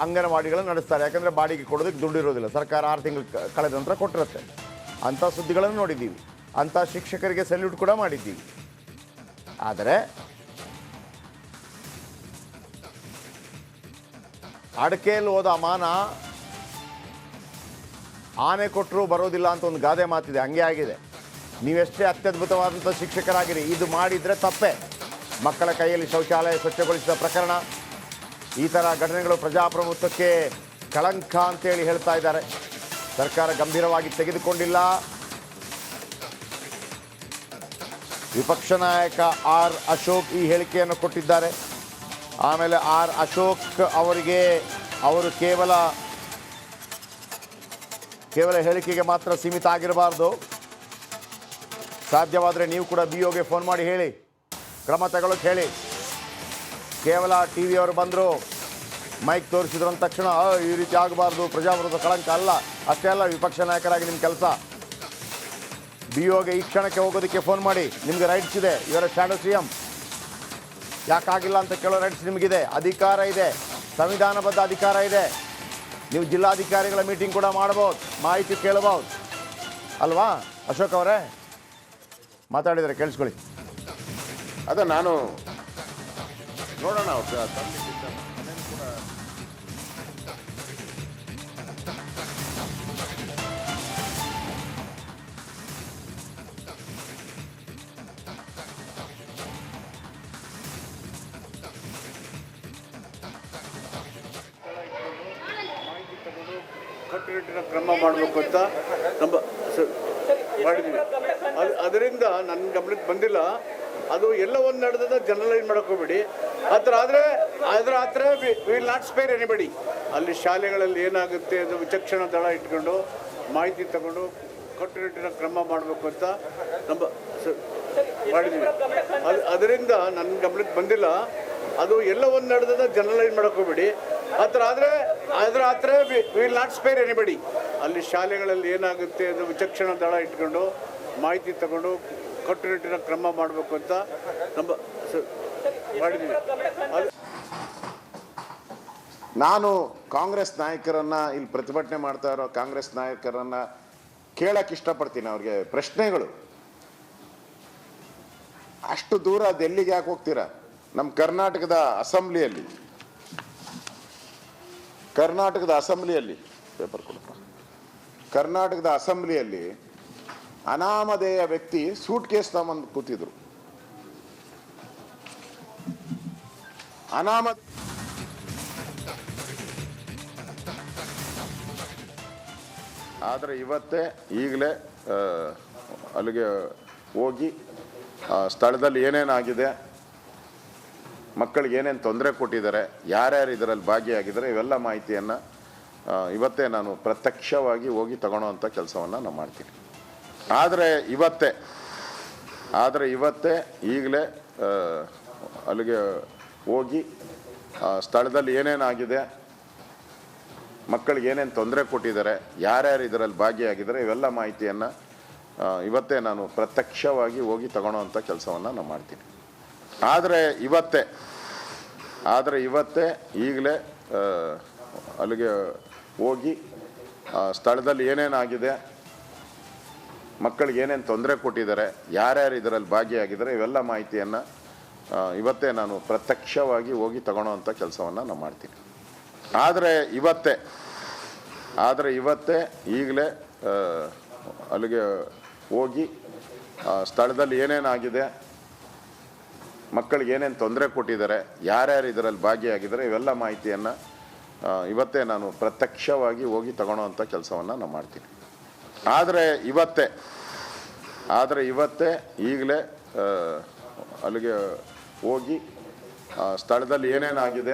ಅಂಗನವಾಡಿಗಳನ್ನು ನಡೆಸ್ತಾರೆ. ಯಾಕಂದರೆ ಬಾಡಿಗೆ ಕೊಡೋದಕ್ಕೆ ದುಡ್ಡು ಇರೋದಿಲ್ಲ, ಸರ್ಕಾರ 6 ತಿಂಗಳು ಕಳೆದ ನಂತರ ಕೊಟ್ಟಿರುತ್ತೆ. ಅಂಥ ಸುದ್ದಿಗಳನ್ನು ನೋಡಿದ್ದೀವಿ, ಅಂಥ ಶಿಕ್ಷಕರಿಗೆ ಸಲ್ಯೂಟ್ ಕೂಡ ಮಾಡಿದ್ದೀವಿ. ಆದರೆ ಅಡಕೆಯಲ್ಲಿ ಹೋದ ಮಾನ ಆನೆ ಕೊಟ್ಟರು ಬರೋದಿಲ್ಲ ಅಂತ ಒಂದು ಗಾದೆ ಮಾತಿದೆ, ಹಂಗೆ ಆಗಿದೆ. ನೀವೆಷ್ಟೇ ಅತ್ಯದ್ಭುತವಾದಂಥ ಶಿಕ್ಷಕರಾಗಿರಿ, ಇದು ಮಾಡಿದರೆ ತಪ್ಪೇ. ಮಕ್ಕಳ ಕೈಯಲ್ಲಿ ಶೌಚಾಲಯ ಸ್ವಚ್ಛಗೊಳಿಸಿದ ಪ್ರಕರಣ, ಈ ಥರ ಘಟನೆಗಳು ಪ್ರಜಾಪ್ರಭುತ್ವಕ್ಕೆ ಕಳಂಕ ಅಂತೇಳಿ ಹೇಳ್ತಾ ಇದ್ದಾರೆ. ಸರ್ಕಾರ ಗಂಭೀರವಾಗಿ ತೆಗೆದುಕೊಂಡಿಲ್ಲ. ವಿಪಕ್ಷ ನಾಯಕ ಆರ್ ಅಶೋಕ್ ಈ ಹೇಳಿಕೆಯನ್ನು ಕೊಟ್ಟಿದ್ದಾರೆ. ಆಮೇಲೆ ಆರ್ ಅಶೋಕ್ ಅವರಿಗೆ ಅವರು ಕೇವಲ ಹೇಳಿಕೆಗೆ ಮಾತ್ರ ಸೀಮಿತ ಆಗಿರಬಾರ್ದು. ಸಾಧ್ಯವಾದರೆ ನೀವು ಕೂಡ BOಗೆ ಫೋನ್ ಮಾಡಿ ಹೇಳಿ, ಕ್ರಮ ತಗೊಳ್ಳೋಕೆ ಹೇಳಿ. ಕೇವಲ TV ಅವರು ಬಂದರು, ಮೈಕ್ ತೋರಿಸಿದ್ರು ಅಂದ ತಕ್ಷಣ ಈ ರೀತಿ ಆಗಬಾರ್ದು, ಪ್ರಜಾಪ್ರಭುತ್ವ ಕಳಂಕ ಅಲ್ಲ. ಅಷ್ಟೇ ಅಲ್ಲ, ವಿಪಕ್ಷ ನಾಯಕರಾಗಿ ನಿಮ್ಮ ಕೆಲಸ BOಗೆ ಈ ಕ್ಷಣಕ್ಕೆ ಹೋಗೋದಕ್ಕೆ ಫೋನ್ ಮಾಡಿ. ನಿಮಗೆ ರೈಟ್ಸ್ ಇದೆ, ಇವರ ಶಾಡೋ CM. ಯಾಕಾಗಿಲ್ಲ ಅಂತ ಕೇಳೋ ರೈಟ್ಸ್ ನಿಮಗಿದೆ, ಅಧಿಕಾರ ಇದೆ, ಸಂವಿಧಾನಬದ್ಧ ಅಧಿಕಾರ ಇದೆ. ನೀವು ಜಿಲ್ಲಾಧಿಕಾರಿಗಳ ಮೀಟಿಂಗ್ ಕೂಡ ಮಾಡ್ಬೋದು, ಮಾಹಿತಿ ಕೇಳ್ಬೋದು ಅಲ್ವಾ? ಅಶೋಕ್ ಅವರೇ ಮಾತಾಡಿದರೆ ಕೇಳಿಸ್ಕೊಳ್ಳಿ. ಅದ ನಾನು ನೋಡೋಣ ಕಟ್ಟುನಿಟ್ಟಿನ ಕ್ರಮ ಮಾಡಬೇಕು ಅಂತ ನಮ್ಮ ಮಾಡಿದ್ದೀವಿ. ಅದರಿಂದ ನನ್ನ ಗಮನಕ್ಕೆ ಬಂದಿಲ್ಲ. ಅದು ಎಲ್ಲ ಒಂದು ನಡೆದ ಜನರಲೈಸ್ ಮಾಡೋಕೋಬೇಡಿ. ಅದರ ವಿಲ್ ನಾಟ್ ಸ್ಪೇರ್ ಎನಿಬಡಿ. ಅಲ್ಲಿ ಶಾಲೆಗಳಲ್ಲಿ ಏನಾಗುತ್ತೆ ಅದು ವಿಚಕ್ಷಣ ದಳ ಇಟ್ಕೊಂಡು ಮಾಹಿತಿ ತಗೊಂಡು ಕಟ್ಟುನಿಟ್ಟಿನ ಕ್ರಮ ಮಾಡಬೇಕು ಅಂತ ನಮ್ಮ ಮಾಡಿದ್ದೀವಿ. ಅದರಿಂದ ನನ್ನ ಗಮನಕ್ಕೆ ಬಂದಿಲ್ಲ. ಅದು ಎಲ್ಲ ಒಂದು ನಡೆದ ಜನರಲೈಸ್ ಮಾಡೋಕೋಬೇಡಿ. ಅದರ ವಿಲ್ ನಾಟ್ ಸ್ಪೇರ್ ಎನಿಬಡಿ. ಅಲ್ಲಿ ಶಾಲೆಗಳಲ್ಲಿ ಏನಾಗುತ್ತೆ ಅದು ವಿಚಕ್ಷಣ ದಳ ಇಟ್ಕೊಂಡು ಮಾಹಿತಿ ತಗೊಂಡು ಕಟ್ಟುನಿಟ್ಟಿನ ಕ್ರಮ ಮಾಡಬೇಕು ಅಂತ ನಮ್ಮ ಮಾಡಿದ್ದೀವಿ. ನಾನು ಕಾಂಗ್ರೆಸ್ ನಾಯಕರನ್ನು ಇಲ್ಲಿ ಪ್ರತಿಭಟನೆ ಮಾಡ್ತಾ ಇರೋ ಕಾಂಗ್ರೆಸ್ ನಾಯಕರನ್ನು ಕೇಳಕ್ಕೆ ಇಷ್ಟಪಡ್ತೀನಿ. ಅವ್ರಿಗೆ ಪ್ರಶ್ನೆಗಳು ಅಷ್ಟು ದೂರ ಡೆಲ್ಲಿಗೆ ಯಾಕೆ ಹೋಗ್ತೀರಾ? ನಮ್ಮ ಕರ್ನಾಟಕದ ಅಸೆಂಬ್ಲಿಯಲ್ಲಿ ಅನಾಮಧೇಯ ವ್ಯಕ್ತಿ ಸೂಟ್ ಕೇಸ್ ತಗೊಂಡು ಕೂತಿದ್ರು. ಆದರೆ ಇವತ್ತೇ ಈಗಲೇ ಅಲ್ಲಿಗೆ ಹೋಗಿ ಸ್ಥಳದಲ್ಲಿ ಏನೇನಾಗಿದೆ, ಮಕ್ಕಳಿಗೆ ಏನೇನು ತೊಂದರೆ ಕೊಟ್ಟಿದ್ದಾರೆ, ಯಾರ್ಯಾರು ಇದರಲ್ಲಿ ಭಾಗಿಯಾಗಿದ್ದಾರೆ, ಇವೆಲ್ಲ ಮಾಹಿತಿಯನ್ನು ಇವತ್ತೇ ನಾನು ಪ್ರತ್ಯಕ್ಷವಾಗಿ ಹೋಗಿ ತಗೊಳ್ಳೋವಂಥ ಕೆಲಸವನ್ನು ನಾನು ಮಾಡ್ತೀನಿ. ಆದರೆ ಇವತ್ತೇ ಈಗಲೇ ಅಲ್ಲಿಗೆ ಹೋಗಿ ಸ್ಥಳದಲ್ಲಿ ಏನೇನಾಗಿದೆ, ಮಕ್ಕಳಿಗೆ ಏನೇನು ತೊಂದರೆ ಕೊಟ್ಟಿದ್ದಾರೆ, ಯಾರ್ಯಾರು ಇದರಲ್ಲಿ ಭಾಗಿಯಾಗಿದ್ದಾರೆ, ಇವೆಲ್ಲ ಮಾಹಿತಿಯನ್ನು ಇವತ್ತೇ ನಾನು ಪ್ರತ್ಯಕ್ಷವಾಗಿ ಹೋಗಿ ತಗೊಳ್ಳೋವಂಥ ಕೆಲಸವನ್ನು ನಾನು ಮಾಡ್ತೀನಿ. ಆದರೆ ಇವತ್ತೇ ಈಗಲೇ ಅಲ್ಲಿಗೆ ಹೋಗಿ ಸ್ಥಳದಲ್ಲಿ ಏನೇನಾಗಿದೆ, ಮಕ್ಕಳಿಗೆ ಏನೇನು ತೊಂದರೆ ಕೊಟ್ಟಿದ್ದಾರೆ, ಯಾರ್ಯಾರು ಇದರಲ್ಲಿ ಭಾಗಿಯಾಗಿದ್ದಾರೆ, ಇವೆಲ್ಲ ಮಾಹಿತಿಯನ್ನು ಇವತ್ತೇ ನಾನು ಪ್ರತ್ಯಕ್ಷವಾಗಿ ಹೋಗಿ ತಗೊಳ್ಳೋವಂಥ ಕೆಲಸವನ್ನು ನಾನು ಮಾಡ್ತೀನಿ. ಆದರೆ ಇವತ್ತೇ ಈಗಲೇ ಅಲ್ಲಿಗೆ ಹೋಗಿ ಸ್ಥಳದಲ್ಲಿ ಏನೇನಾಗಿದೆ, ಮಕ್ಕಳಿಗೆ ಏನೇನು ತೊಂದರೆ ಕೊಟ್ಟಿದ್ದಾರೆ, ಯಾರ್ಯಾರು ಇದರಲ್ಲಿ ಭಾಗಿಯಾಗಿದ್ದಾರೆ, ಇವೆಲ್ಲ ಮಾಹಿತಿಯನ್ನು ಇವತ್ತೇ ನಾನು ಪ್ರತ್ಯಕ್ಷವಾಗಿ ಹೋಗಿ ತಗೊಳ್ಳೋವಂಥ ಕೆಲಸವನ್ನು ನಾನು ಮಾಡ್ತೀನಿ. ಆದರೆ ಇವತ್ತೇ ಈಗಲೇ ಅಲ್ಲಿಗೆ ಹೋಗಿ ಸ್ಥಳದಲ್ಲಿ ಏನೇನಾಗಿದೆ,